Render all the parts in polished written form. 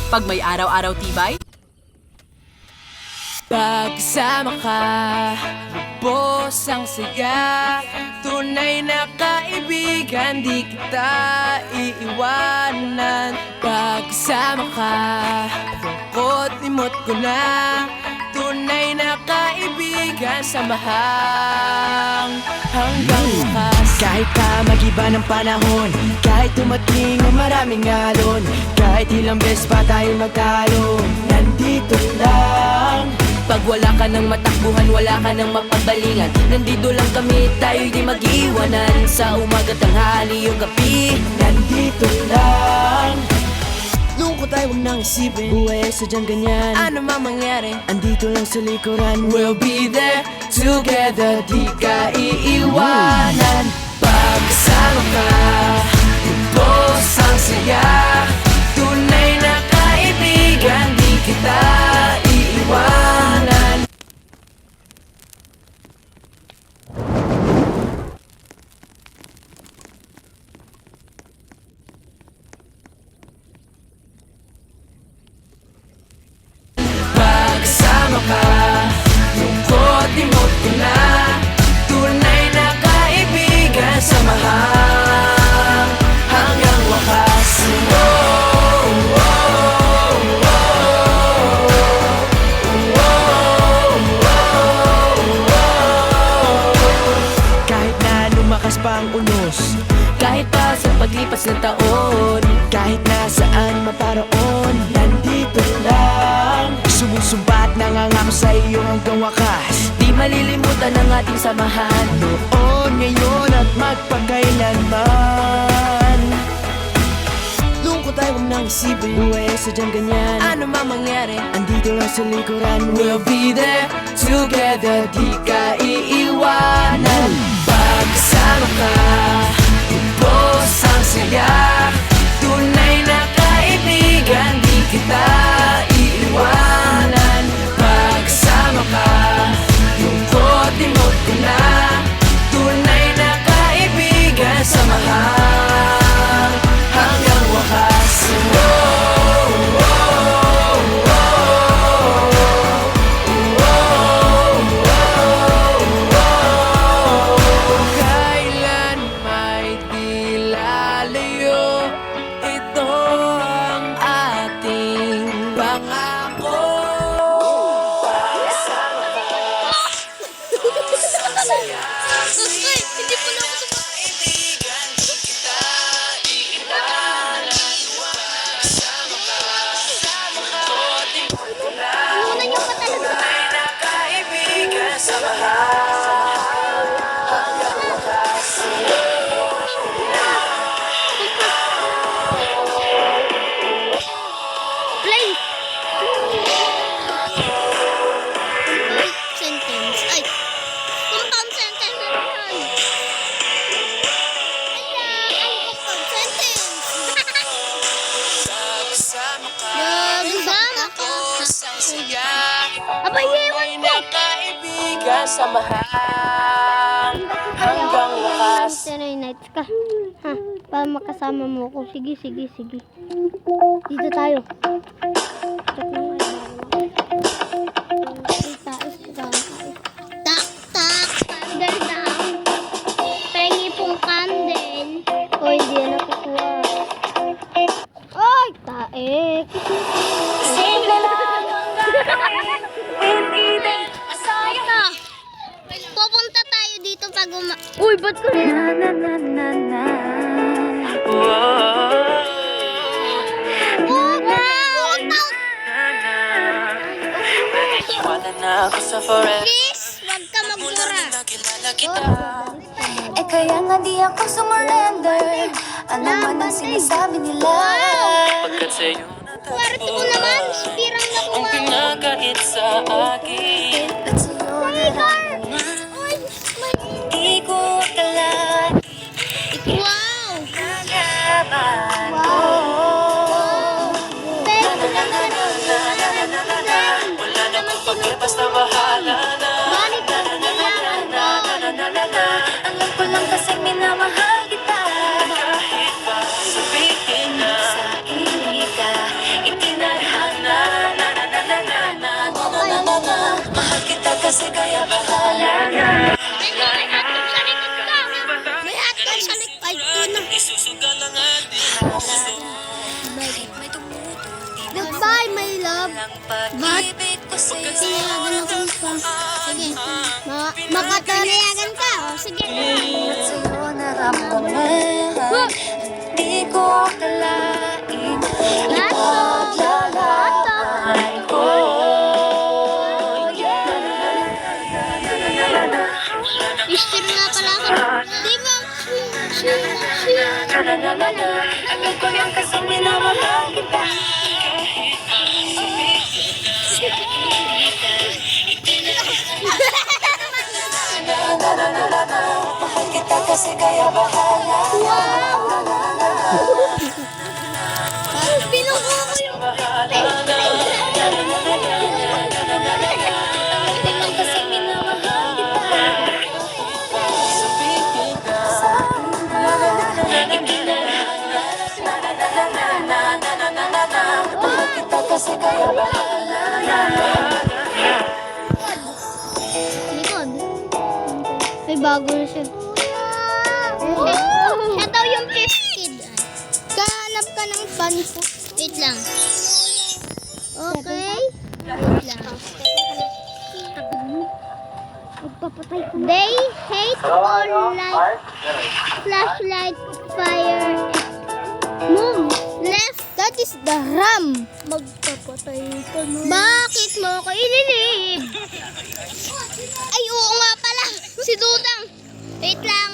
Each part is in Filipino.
Pag may araw-araw tibay, pagsama ka, lubos ang saya. Tunay na kaibigan, di kita iiwanan. Pagsama ka, lungkot limot ko na. Tunay na kaibigan, samahang hanggang wakas. Kahit pa mag-iba ng panahon, kahit tumating ang maraming alon, kahit ilang beses pa tayo magtalo, nandito lang. Pag wala ka ng matakbuhan, wala ka ng mapagbalingan, nandito lang kami, tayo'y di mag-iwanan. Sa umaga, tanghali, o gabi, Nandito lang. Lungkot ay huwag nang isipin, buhay ay sadyang ganyan. ano man mangyari, Andito lang sa likuran, we'll be there together, di ka iiwanan. Pagkasama ka, lubos ang saya. Tunay na kaibigan, di kita iiwanan. Pagkasama ka, lungkot limot ko na. Tunay na kaibigan, samahang hanggang wakas. kahit na lumakas pa ang unos, Kahit pa sa paglipas ng taon, kahit nasaan maparoon, nandito lang. Sumusumpa at nangangako sa iyo hanggang wakas. di malilimutan ang ating samahan. Noon, ngayon at magpakailanman. Lungkot ay huwag nang isipin, buhay ay sadyang ganyan. Ano man mangyari, Andito lang sa likuran, we'll be there together, di ka iiwanan. Pagkasama ka, lubos ang saya. Tunay na kaibigan, di kita iiwanan. Pagkasama ka, lungkot limot ko na. Tunay na kaibigan, samahang hanggang wakas. Kailan may di lalayo, ito ang ating pangako. Pagkasama ka, sa saya. Hindi po na ako Kaibigan, di kita iiwanan. Pagkasama ka, lungkot limot ko na. Tunay na kaibigan, samahang hanggang wakas. play. Sentence. Ay. Compound sentence na naman. Ang compound sentence. Pagkasama ka, Nagsama ka. lubos ang saya. Abay, Tunay na kaibigan, samahang hanggang wakas. Saturday nights ka. Ha, para makasama mo ako. Sige, sige, sige. Dito tayo. Check lang kayo. Tak, tak. Candle down. Pengi pong candle. O, hindi na nakukuha. Ay, taek. Simple lang ang gagawin. Hindi din masaya na. Pupunta tayo dito pag Uy, ba't ko Wala na ako sa forever. Please, wag ka Mula magmura. nung nakilala kita. Eh kaya nga di ako sumurrender. Ano man ang sinasabi nila. Pagkat sa'yo Kuwarto ko naman, pirang ang nakuha. pinagkait sa akin. At sa'yo na Uy, may... di ko akalain. Wow! Nalaman ko. Thank you, Wala na pang pagkir, basta bahala na. Balik ka na kailangan ko. Alam ko lang kasi minamahal kita. Kahit pa sabihin na Sa akin ka, itinadhana kasi kaya bahala na. May hotdog sa likod ka. May hotdog sa likod. Ay, tuna. Goodbye, my love. Pag-ibig ko sa'yo. Tinayagan ako pa. Sige. Makatanayagan ka. O, sige. At sa'yo naramdaman. Di ko akalain. Ipaglalaban ko. Mister nga pala ako. Di ba? Alam ko yan kasi minamahal kita. Mahal kita kasi kaya bahala. Binuko ko yung... Kasi minamahal kita. Mahal kita kasi kaya bahala. Likod. May bago na siya. Siya daw yung fifth kid. Kahanap ka ng banko. Wait lang. Okay. Wait lang. They hate all light, flashlight, fire, move, left. That is the ram. Magpapatay ka na. Bakit mo ako ililib? Ay, oo nga pala. Si Dudang. Wait lang.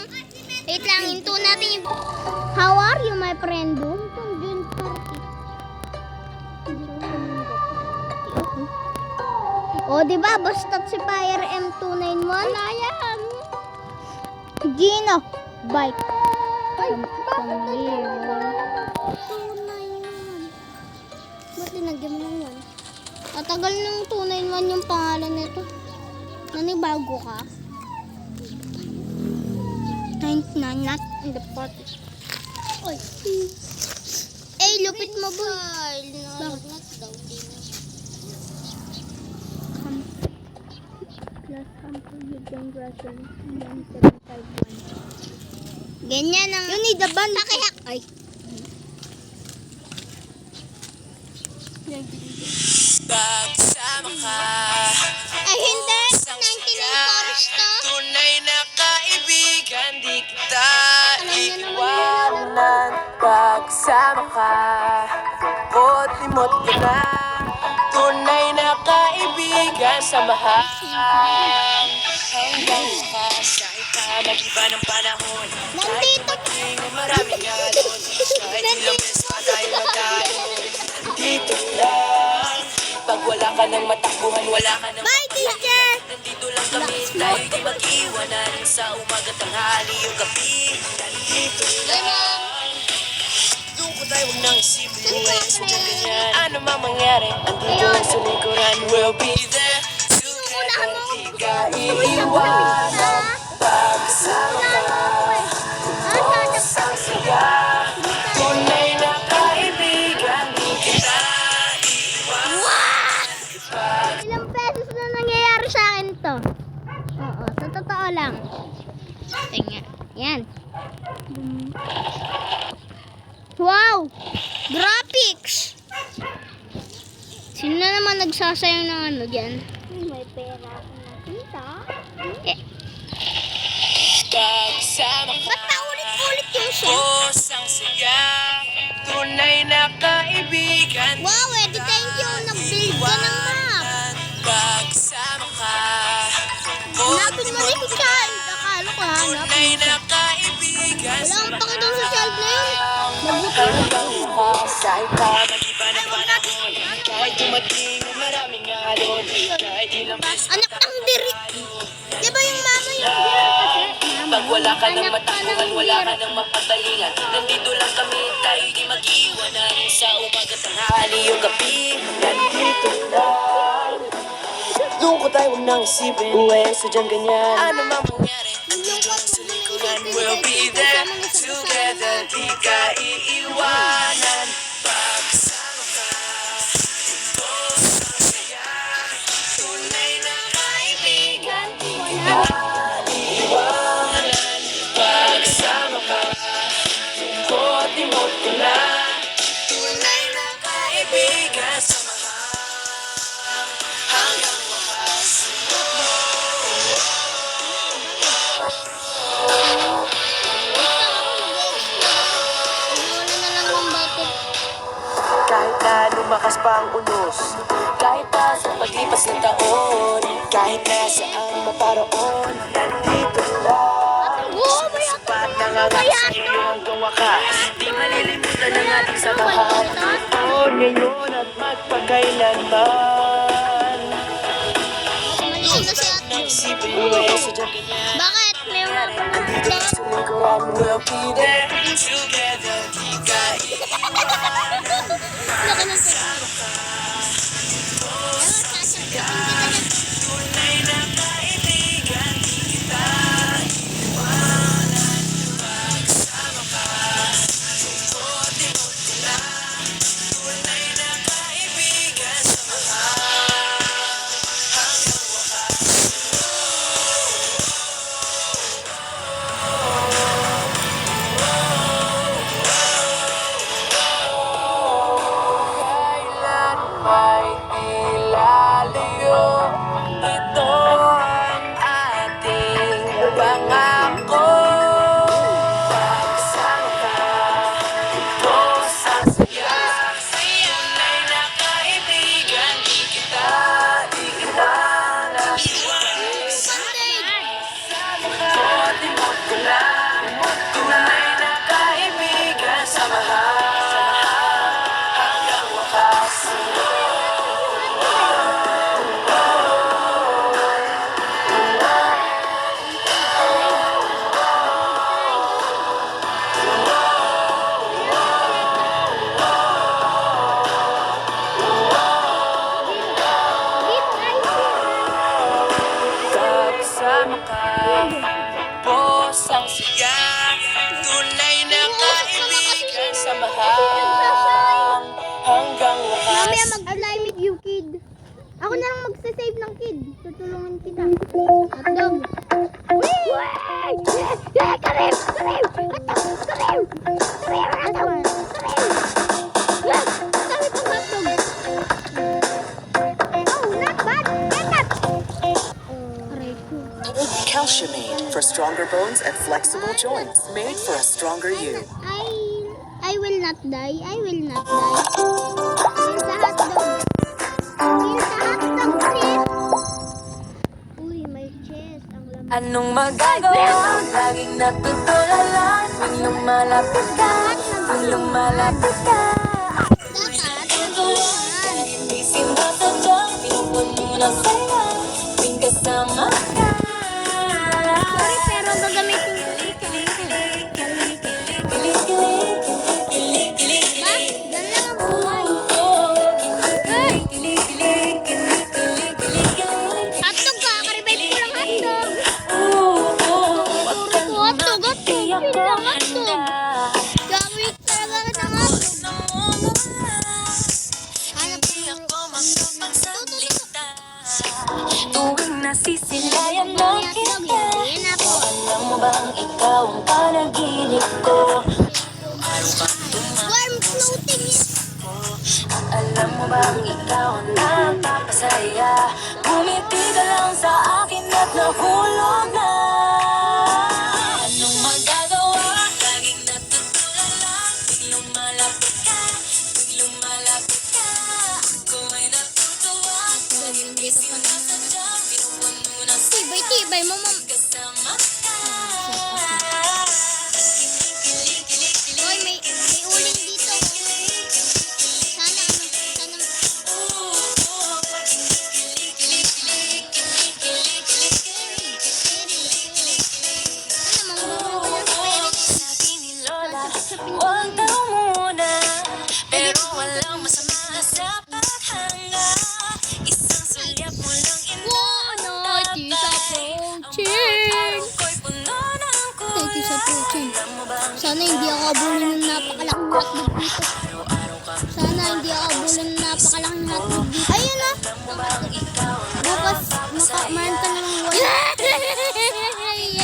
Wait lang. Hinto natin yung... How are you, my friend? Itong June party. O, diba? Basta't si Fire M291. Wala yan. Gino. Bike. Ay, bakit? 291. Ba't linagyan mo ng 1? Matagal ng 291 yung pangalan nito. Nanibago ka? 99, not in the party. Oy. Eh, lupit mo ba? Nalagnat daw din. Plus sample hidden Russian 1751. Ganyan ang... You need the band. Pakiyak. Ay. Pagsama ka, Ay, hindi. 99 Forest to. tunay na kaibigan, di kita Alam niya naman iwanan. Pagsama ka, limot ka na, tunay na kaibigan, samahan. Hanggang makasay ka, mag-iba ng panahon. Nandito. Tingin maraming alon, kahit ilang beses pa tayo magtalo. Dito lang, pag wala ka ng matakbuhan, wala ka ng Bye, teacher. nandito lang kami, tayo di mag-iwanan. Sa umaga, tanghali, yung gabi, nandito lang. Lungkot tayo, huwag nang isipin mo ngayon sa ganyan. Ano mang mangyari, andito lang sa likuran. We'll be there together, di ka iiwanan. Pagsama ka, ang saya, tunay na kaibigan, di kita iiwanan. Ilang beses na nangyayari sa akin to. Oo, sa totoo lang. Tingnan. Yan. Wow! Graphics! Sino na naman nagsasayang ng ano dyan? May pera akong nakita. Eh, Pagsama ka, ba't paulit-ulit yung siya? ang saya, tunay na kaibigan. Wow, Eddie, thank you. Nag-build ka ng map. Pagsama ka, Hanapin mo rin si Child. Akala ko hanap. tunay na kaibigan. Wala akong pakitong sa Child na yun. Mabuti. Hanggang makasay ka, mag-iba ng panahon. Kahit dumating ang maraming alon, kahit ilang beses Anak ng dirik. Di ba yung mama yung dirik kasi? pag wala ka ng Anak ka matakbuhan, ng wala ka dirik. ng mapagalingan. Nandito lang kami, tayo di mag-iwanan. Sa umaga, tanghali, yung gabi, nandito lang. Lungkot tayo, huwag nang isipin. Uwe, sadyang ganyan. Ano mang mangyari, nandito lang sa likuran. We'll be there together, di ka iiwanan. Pagsama ka, ito ang saya, tunay na kaibigan. lumakas pa ang unos. Kahit pa sa paglipas ng taon, kahit na saan maparoon, nandito lang. Sapat nangangalas sa'yo hanggang wakas. Di malilimutan ang ating samahan. Noon, ngayon at magpakailanman. Ng isipin mo ay sadyang ganyan. Bakit? May mga Andito ka sa likuran, we'll be there together. Di ka iiwan. laki ng Tunay na kaibigan, di kita pagsama ka. Tungkol-timot ko lang. Tunay na kaibigan, samahan hanggang wakas. Kailan may ilalayo, ito ang ating pangako. Pagsama ka, ito sa saya. Tunay na kaibigan, di kita naiwan. Timot ko lang. Tunay na kaibigan, samahan hanggang wakas. Kasama ka, boss ang siya. Tunay na kaibigan, samahan hanggang Mamaya wakas. mag-fly with you, kid. Ako na lang magsasave ng kid. Tutulungan kita. Hotdog. Karim! Karim! Karim! Karim! Karim! Sabi ko hotdog. Oh, not bad. Get up! Aray ko. Calciumate for stronger bones and flexible joints. Made for a stronger you. I will not die. I will not die. Here's the hotdog. Here's the hotdog, sis. Uy, may chest. Ang lamang. Anong magagawa? Laging natutulala. Tuwing lumalapit ka, tuwing lumalapit ka. Dapat, tulungan. Hindi sinasadya, pinupuno na saya. Tuwing kasama ka. Sorry, pero gagamitin ko ito. Ma, gan lang ang buhay. Hey! Hotdog ka, karibayt ko lang hotdog. Turo ko hotdog, hotdog. Bilang hotdog. Gawin talaga kita ng hotdog. Hanap ko. Tuwing nasisilayan ng Hotdog, kita. yan ako. Alam mo bang ikaw ang panaginip ko? Warm floating yan. Alam mo bang ikaw ang napapasaya? Bumiti ka lang sa akin at nahulog na. Anong magagawa? Laging natutulala. Tuwing lumalapit ka, tuwing lumalapit ka. Ako ay natutuwa. Kung hindi sinasadya, pinupuno ng Tibay-tibay mo, ma'am. kasama ka. Hoy, may uling dito. Sana, Sabi ni Lola, huwag daw muna. Pero walang masama sa paghanga. Isang sulyap mo lang Thank you sa coaching. Sana hindi ako abulin ng napakalaking hotdog dito. Sana hindi ako abulin ng napakalaking hotdog dito. Ayun na! Bukas, meron ka namang wall.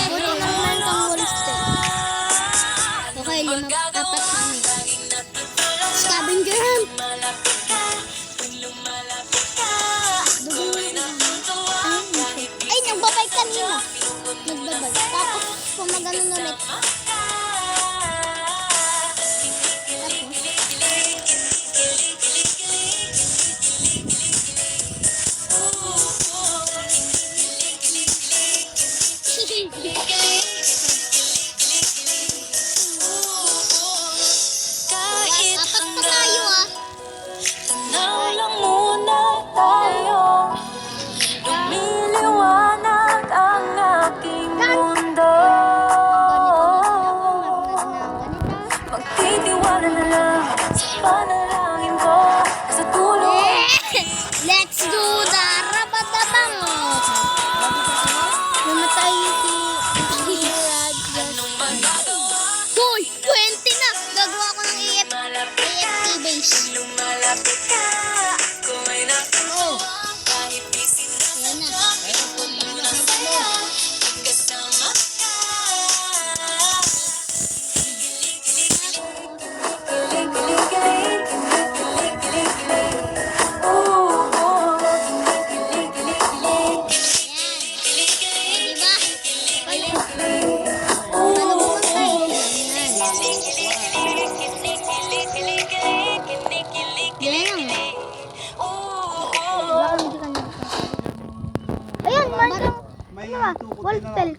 Buti na meron kang wall stick. Okay, 5, 4, 3. Scavenger hunt! Ay, nagbabay kanina. Nagbabay. Tapos, pumaganon ulit. Crystal.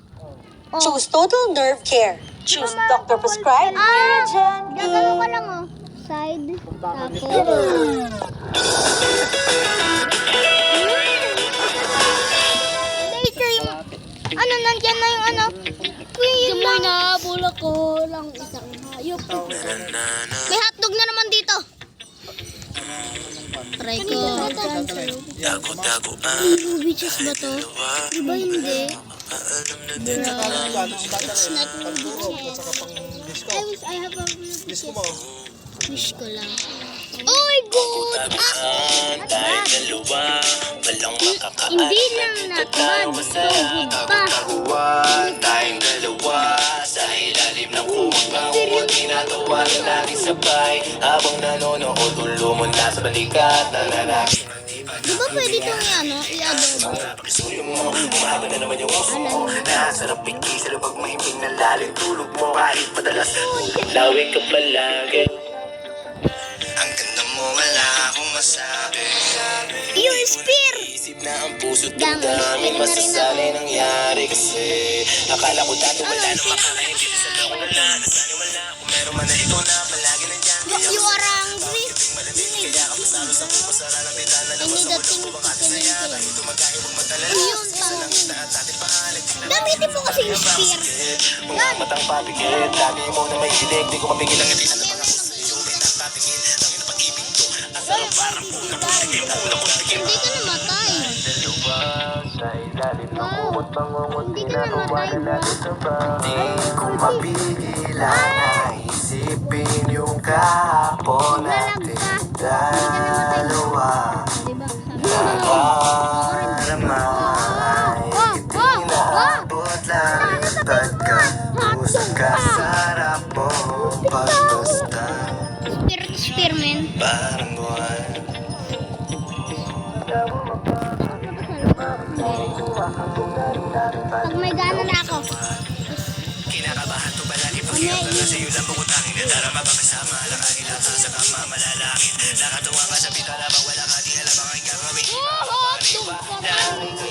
Oh. Choose Total Nerve Care. Choose Doctor Prescribed Neurogen. Gagano ka lang oh. Side. Tapos. Later yung... Ano, nandyan na yung ano. Yung may nahabol ako lang isang hayop. May hotdog na naman dito. Try ko. Beaches ba to? Diba hindi? It's not beaches. I wish I have a beaches. Wish ko lang. Oy, good! Tayong dalawa, walang Hindi lang not bad. So good pa. Tayong dalawa, sa ilalim ng kumagbangon, ginagawa na natin sabay. Habang nanonood, ulo mo na sa balikat ng lalaki. Di ba pwede itong i-adobo? Pakisuyo mo, umaba na naman yung uso mo. Nasarap ikisalo pag mahimbing na lalim tulog mo. Kahit madalas, lawig ka palagi. Ang ganda mo, wala akong masabi. Yung spear! Isip na ang puso't damdamin, masasanay nangyari kasi akala ko dati wala nang makakaintindi sa loko na lang. Nasanay wala, kung meron man na ito na palagi nandyan. You are hungry? Kaya ka masalo sa kumasara ng bitana na I need a thing to kill. ito magkaya huwag matalala. Ayun, Langit na at ating paalit. gamitin mo kasi yung spear. Mga matang papigit, lagi mo na may hilig. Di ko mapigil ang ngiti sa labang ako sa iyo. May nagpatingin, ang ina pag-ibig ko. Ang sarap parang unang kuntigim, unang kuntigim. Hindi ka namatay. Dalawa sa ilalim ng Wow. kumot pangungot. Hindi ka namatay, bro. Di ko mapigilan na isipin yung kahapon natin dalawa. Diba? Nakarama ay itinaabot lang. Pagkatusok ka sa harap mo, pagbasta Spearman. parang buwan. Pag may gana na ako. Kinakabahan to palagi pag hirap na sa'yo lang bukod aking nadarama pagkasama. Nakahilata sa kama malalakit. Nakatuwa ka sa bitala pag wala ka di alam ang aking gagawin.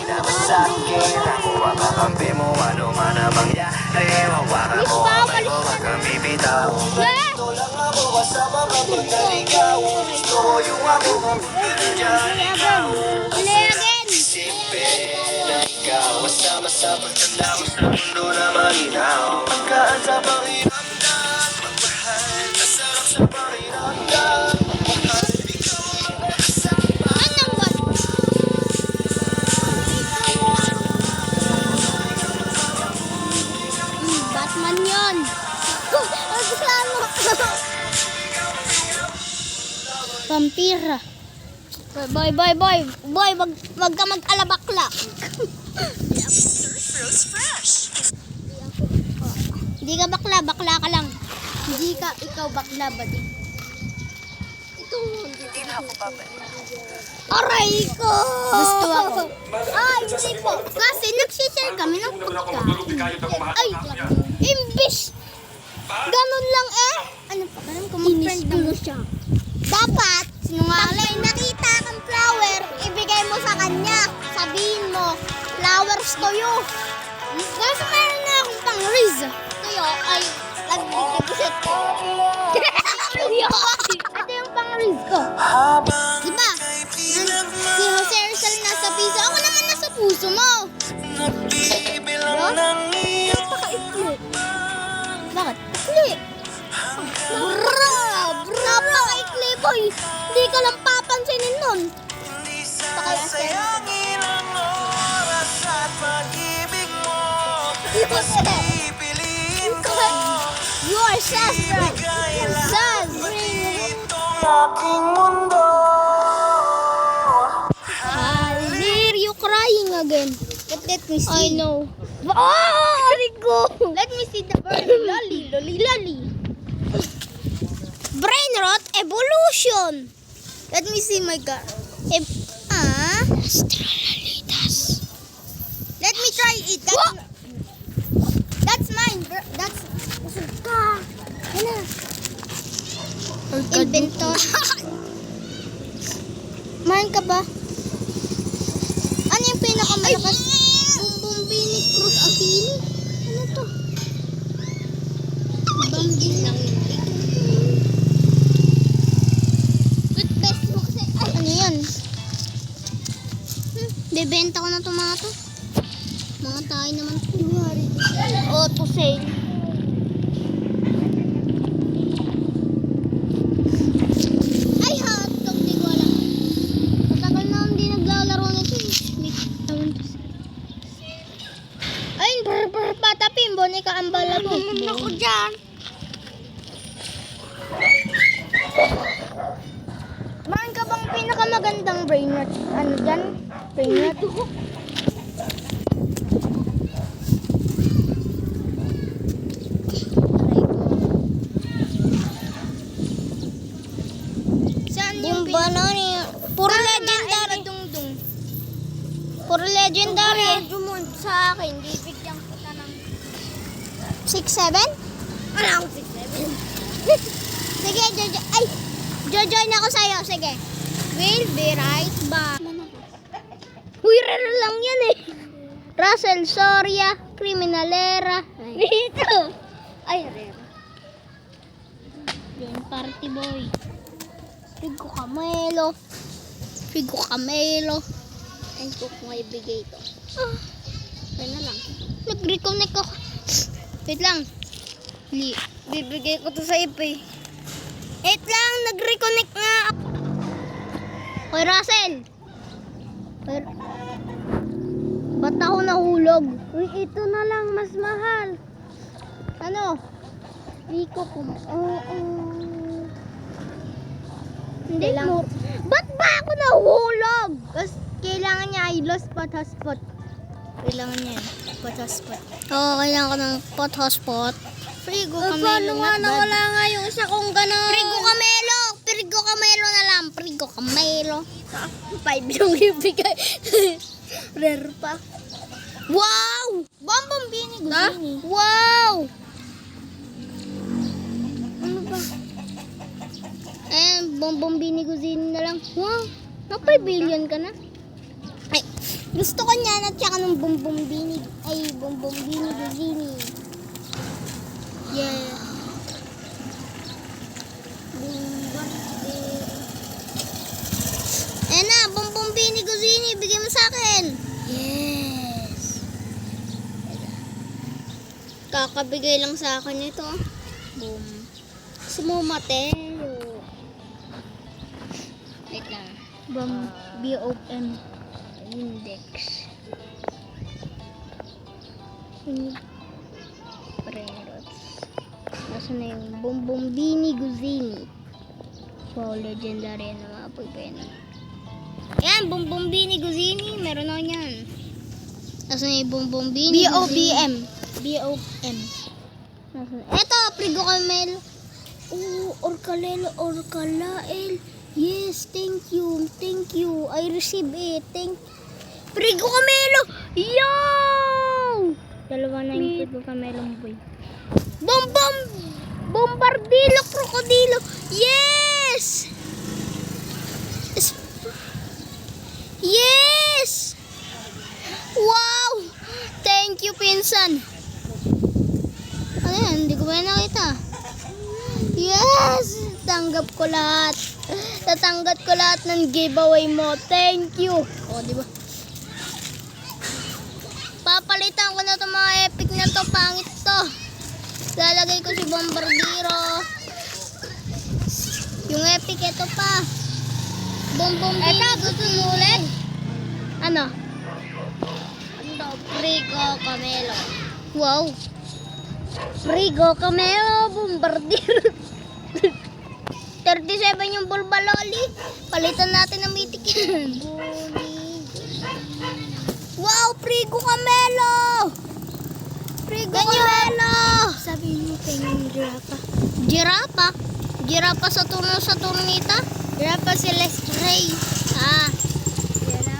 Dapat sa akin ako ang kakampi mo. Ano man ang mangyari, hawakan mo ang kamay mo. Huwag kang bibitaw. Ito lang ako kasama kapag naligaw. Gusto ko yung aking pamilya dyan ikaw. Play again. Isipin na ikaw kasama sa pagtanda ko sa mundo na malinaw. Pagkaan sa pakiramdam, magmahal. Masarap sa pakiramdam. Mahal, ikaw ang magkasama. Anong ba? Batman yun. Ang kasama. Vampira. Boy, wag ka mag-alabakla. Hindi ka bakla ka lang. Hindi ka, ikaw bakla ba din? Hindi na ako babalik. Aray ko! Gusto ako. Ay, hindi po. Kasi nagsishare kami ng pagkain. Ay, imbis. Ganun lang eh. Ano pa? Alam ko mag-friend mo siya. Dapat, sinungaling. Pag nakita kang flower, ibigay mo sa kanya. Sabihin mo, flowers to you. Kasi meron na akong pang-riz. Kayo ay nag-deposit ko. Ito yung pang-riz ko. Diba? Si Jose Rizal nasa piso. Ako naman nasa puso mo. Bro? Napaka-ikli. Bakit? Ikli. Bro! Napaka-ikli, boy. Hindi ka lang papansinin nun. Sayangin ang oras at pag-ibig mo. Pipiliin ko. You are sus, bro. Sus, bro. Aking mundo. Halir, you crying again. Let me see. I know. Oh, Rico. Let me see the bird. Lolly. Brain rot evolution. Let me see my car. Astralalitas. Let me try it. That's mine. That's Ano? Inventor. Mine ka ba? Ano yung pinakamalakas? Boom, boom, Bambini Cruz Aquino. Ano to? Bambini lang yun. Good best mo kasi. Ay, ano yan? Bebenta ko na to mga to. Mga tayo naman. Auto sale. Ay, hotdog. Di ko alam. Matagal na hindi naglalaro nito eh. Hindi ko alam to. Ay, brr patapin. Bonika ang bala mo. Ako dyan. Meron ka bang pinakamagandang brain rot? Ano dyan? Brain rot? Saan yung puro legendary. Dungdung. Puro legendary. Sa akin, bibigyan ko ta ng 6-7? Wala akong 6-7. Sige, Jojo. Ay! Jojoin ako sa'yo. Sige. Will be right back. Uy, rare lang yan eh. Russell Soria, Criminalera. Dito. Ay, rare. Yan, party boy. Figo Camelo. Figo Camelo. Ay, kung may bigay ito. Ah. Kaya na lang. Nag-reconnect ako. Wait lang. Bibigay ko to sa IP. Wait lang, nag-reconnect nga ako. Hoy, Russell. Ba't ako nahulog? Uy, ito na lang, mas mahal. Ano? Rico ko. Hindi lang. Ba't ba ako nahulog? Kasi kailangan niya ay lost pot hotspot. Kailangan niya yun. Pot hotspot. Oo, kailangan ko ng pot hotspot. Frigo Camelo. Nawala nga yung isa kong gano'n. Frigo Camelo. Frigo Camelo na lang. Frigo Camelo. 5 yung ibigay. Rare pa. Wow! Bambini Guzini. Wow! Ano ba? Ayan, Bambini Guzini na lang. Wow! Na 5 billion ka na. Ay, gusto ko niyan at saka ng Bambini. Ay, Bambini Guzini. Yeah. Ayan na, Bambini Guzini. Bigay mo sa akin. Yes. Kakabigay lang sa akin ito. Boom. Sumumateo. Wait lang. BOM index. Prerots. Nasa na yung Bambini Guzini. Wow, legendary na mga pagpena. Ayan, Bambini Guzini. Meron ako yan. Nasa na yung Bambini BOBM. BOM. Eto, Frigo Camelo. Oh, Orcalelo, Orcalael. Yes, thank you. Thank you. I receive it. Frigo Camelo. Yo! Dalawa na yung Frigo Camelo boy. Bombardilo, Crocodilo. Yes! Yes! Wow! Thank you, pinsan. Ano yan? Hindi ko ba nakita? Yes! Tanggap ko lahat. Tatanggap ko lahat ng giveaway mo. Thank you. O, di ba? Papalitan ko na itong mga epic na to. Pangit to. Lalagay ko si Bombardiro. Yung epic ito pa. Ito, gusto mo ulit? Ano? Frigo Camelo. Wow. Frigo Camelo, Bombardiro. 37 yung Bulbaloli. Palitan natin ng mythic yan. Wow, Frigo Camelo. Frigo Camelo. Sabi mo kayong giraffa. Giraffa? Giraffa sa turnita? Giraffa Celeste Ray. Ah.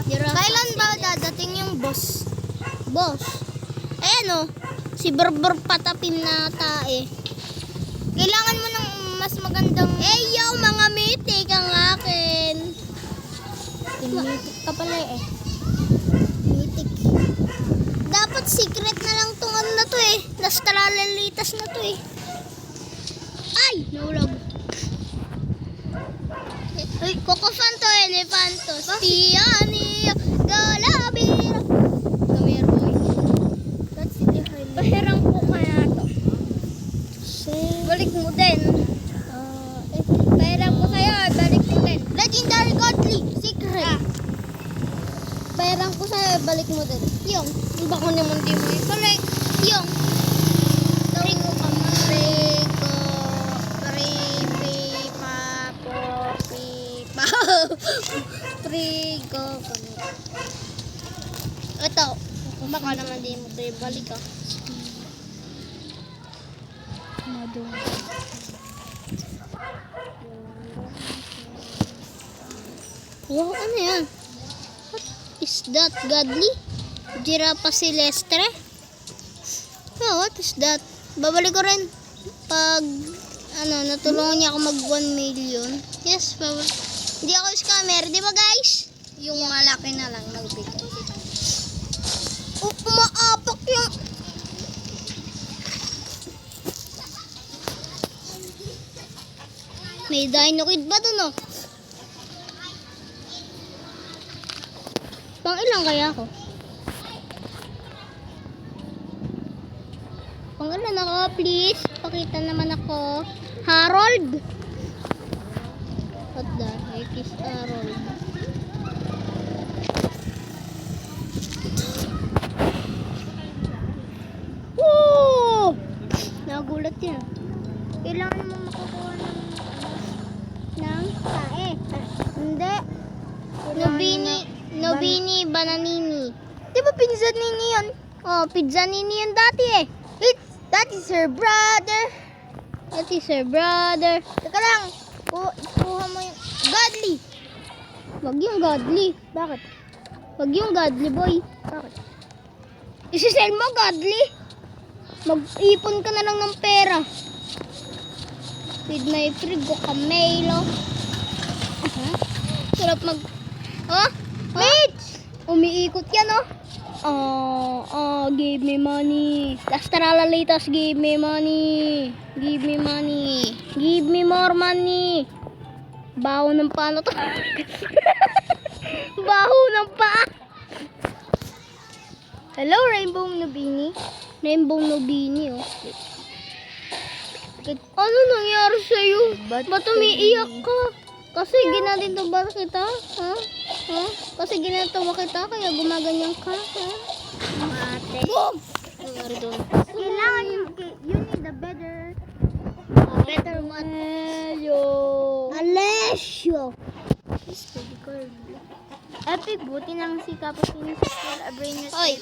Giraffa. Kailan ba dadating yung boss? Boss? Ayan o. Si Berbor Patapim na tae. Kailangan mo ng mas magandang... yo, mga mythic ang akin. Mythic ka pala eh. Mythic. Dapat secret na lang tong ano na to eh. Last talalalitas na to eh. Ay! Nahulog. Uy, Cocofanto, Elefantos, Tiani, Galabira. Gamero boy. That's the highlight. Pahirang ko kaya to. Balik mo din. Pahirang ko sa'yo, balik mo din. Legendary Godly, secret. Pahirang ko sa'yo, balik mo din. Yung, bako naman di mo eh. Balik, yung. Rico ka man. Rico. Rico. Ito, baka naman di mo ito balik ah. Wow, ano yan? What is that? Godly? Giraffe silvestre? Oh, what is that? Babalik ko rin pag natulungan niya ako mag 1 million. Yes, babalik. Hindi ako scammer, di ba guys? Yung malaki na lang nagbigay. Oh, umaapak yung... May dino kid ba dun oh? Pang ilang kaya ako? Pang ilan ako, please? Pakita naman ako. Harold! What the heck is Harold? Woo! Nagulat yan. Kailangan mo makukuha ng tae. Hindi. Nobini Bananini. Di ba Pizzanini yun? Oh, Pizzanini yun dati eh. That is her brother. That is her brother. Teka lang. Kuha mo yung Godly. Wag yung Godly. Bakit? Wag yung Godly boy. Bakit? Isisell mo Godly. Mag-ipon ka na lang ng pera. With my frigo Camelo. Sarap mag... Oh? Mitch! Umiikot yan oh. Give me money. Last taralalitas, give me money. Give me money. Give me more money. Baho ng paano to? Baho ng paa. Hello, Rainbow Nubini. Rainbow Nubini, oh. Ano nangyari sa'yo? Ba't umiiyak ka? Kasi ginanito ba kita? Ha? Kasi ginanito ba kita? Kaya gumaganyan ka? Ha? Mate. Boom! Nangyari doon. Kailangan you need a better one. Alessio. Epic, buti nang si Kapatini sa Abrinius. Oy!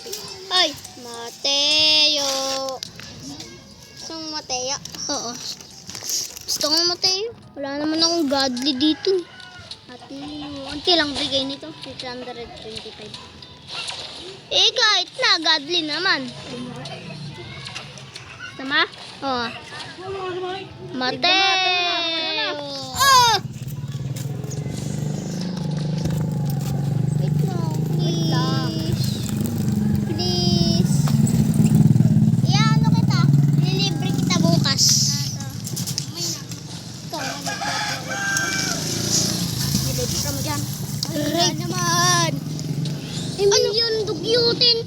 Oy! Mateo! Gusto mo Mateo? Oo. Gusto ko Mateo. Wala naman akong Godly dito. Unti lang bigay nito. 625. Eh, kahit na. Godly naman. Tama? Oo. Mateo! Oh! Wait lang. Please. Iano kita. Lilibre kita bukas. Nilibre mo dyan. Ay naman. Million dugyutin.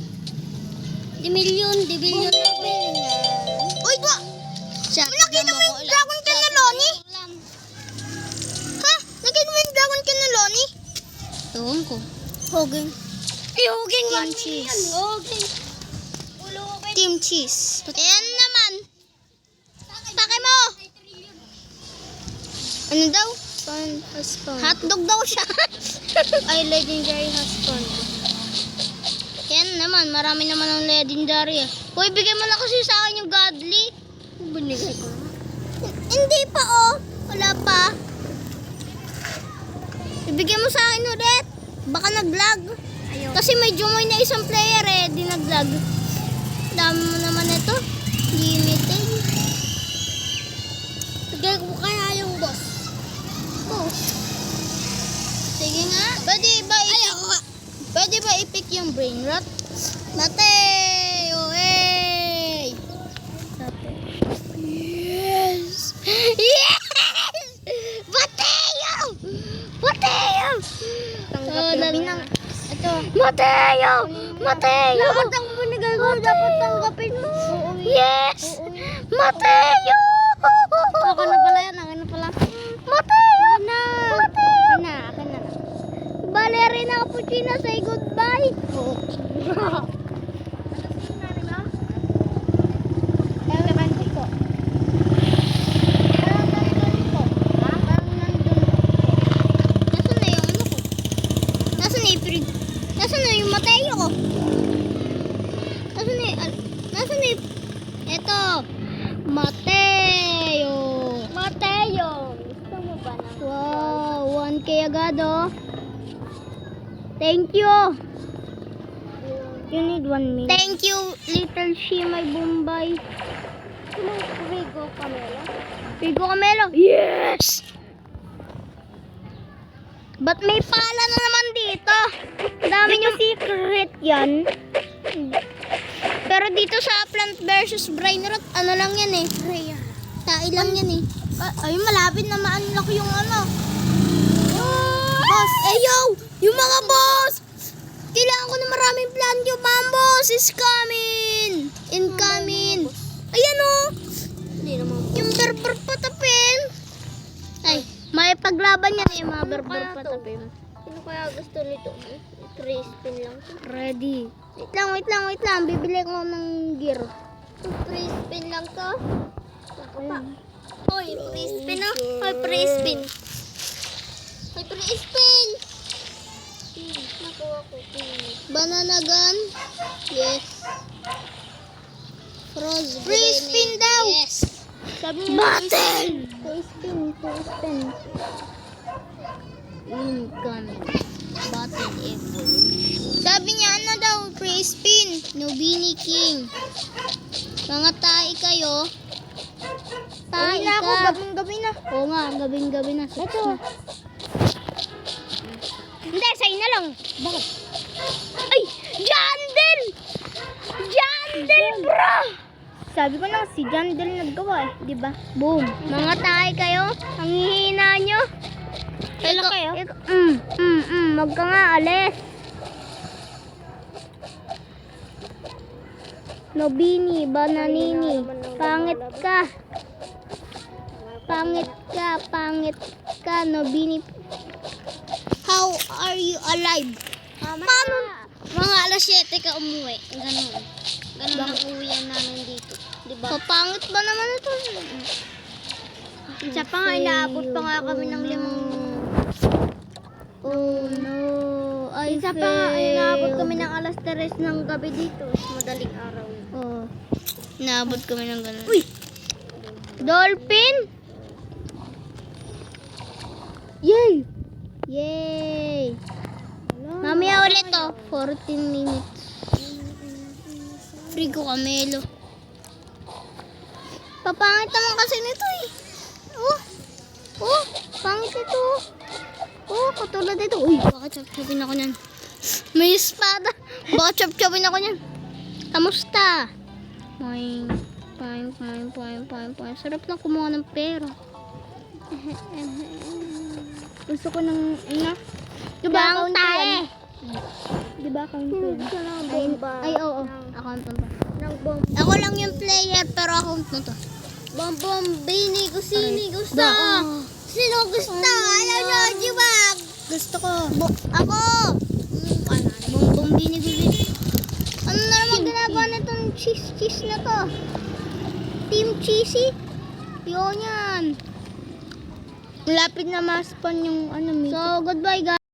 Di million. Uy, ba? Nakita mo yung dragon ka na Loni? Ha? Nakita mo yung dragon ka na Loni? Ewan ko. Hogeng. Hogeng Team Cheese. Team Cheese. Ayan naman. Pake mo. Ano daw? Hotdog daw siya. Ay, legendary hotdog. Yan naman, marami naman ang legendary. Hoy, bigay mo na kasi sa akin yung Godly. Binigay ko. Hindi pa oh. Wala pa. Ibigay mo sa akin ulit. Baka nag-lag. Kasi may jumoy na isang player eh. Di nag-lag. Dami mo naman ito. Limited. Bigay ko kaya yung boss. Sige nga. Pwede ba i-pick yung brain rot? Mate! Mateo! Mateo! Dapat ang binigay ko, dapat tanggapin mo. Yes! Mateo! Ako na pala yan, ako na pala. Mateo! Mateo! Akin na. Ballerina Cappuccino, say goodbye. Nasaan na yung Mateo ko? Nasaan na yung... Eto. Mateo. Gusto mo ba na? Wow, 1K agad oh. Thank you. You need 1 minute. Thank you, little Shimay Bombay. Rigo Camelo? Yes! Ba't may pala na naman dito? Dami yung secret yan. Pero dito sa Plant vs. Brainrot, ano lang yan eh. Tai lang yan eh. Ay, malapit na ma-unlock yung ano. Boss, yo! Yung mga boss! Kailangan ko na maraming plan. Yung boss is coming! Incoming! Ayan o! Yung berber patapin! Ay, may paglaban yan eh, mga berber patapin. Sino kaya gusto nito? 3 spin lang. Ready. Wait lang. Bibili ko ng gear. 3 spin lang to. Hoy, 3 spin na. Hoy, 3 spin. Nakuha ko. Banana gun. Yes. Frost. Free spin daw. Yes. Sabi niya, battle! 2 spin. Incoming. Battle evolution. Sabi niya, ano daw, free spin. Nobini King. Mga tae kayo. Tae Uwi na ako, ka. gabing-gabi na. Oo nga, gabing-gabi na. Ito. Hindi, sa'yo na lang. Bakit? Ay! Jandel! Bro! Sabi ko na, si Jandel naggawa eh. Diba? Boom. Mga tae kayo. Ang hihina nyo. Kailan kayo? Wag ka nga, alis. Nobini, Bananini. Pangit ka, Nobini. How are you alive? Paano? Mga alas 7 ka umuwi. Ganun ang uwian namin dito. Diba? Papangit ba naman ito? Isa pa nga, inaabot pa nga kami ng 5. Oh no. Isa pa nga, inaabot kami ng alas 3 ng gabi dito. Madaling araw. Oh. Naabot kami ng ganun. Uy! Dolphin! Yay! Mamaya ulit to. 14 minutes. Frigo Camelo. Papangit naman kasi nito eh. Pangit ito. Katulad ito. Uy, baka chop-chopin ako niyan. May espada. Baka chop-chopin ako niyan. Kamusta? Poing. Sarap lang kumuha ng pera. Gusto ko ng Diba ang tae? Diba account ko? Ay, oo. Account mo to. Ng bomb. Ako lang yung player, pero account mo to. Bombini ko. Sino gusto? Sino gusto? Alam nyo, diba? Gusto ko. Ako! Bombini. Ano na naman ginagawa na itong cheese na to? Team Cheesy? Yun yan. Lapit na ma-spawn yung So, goodbye guys.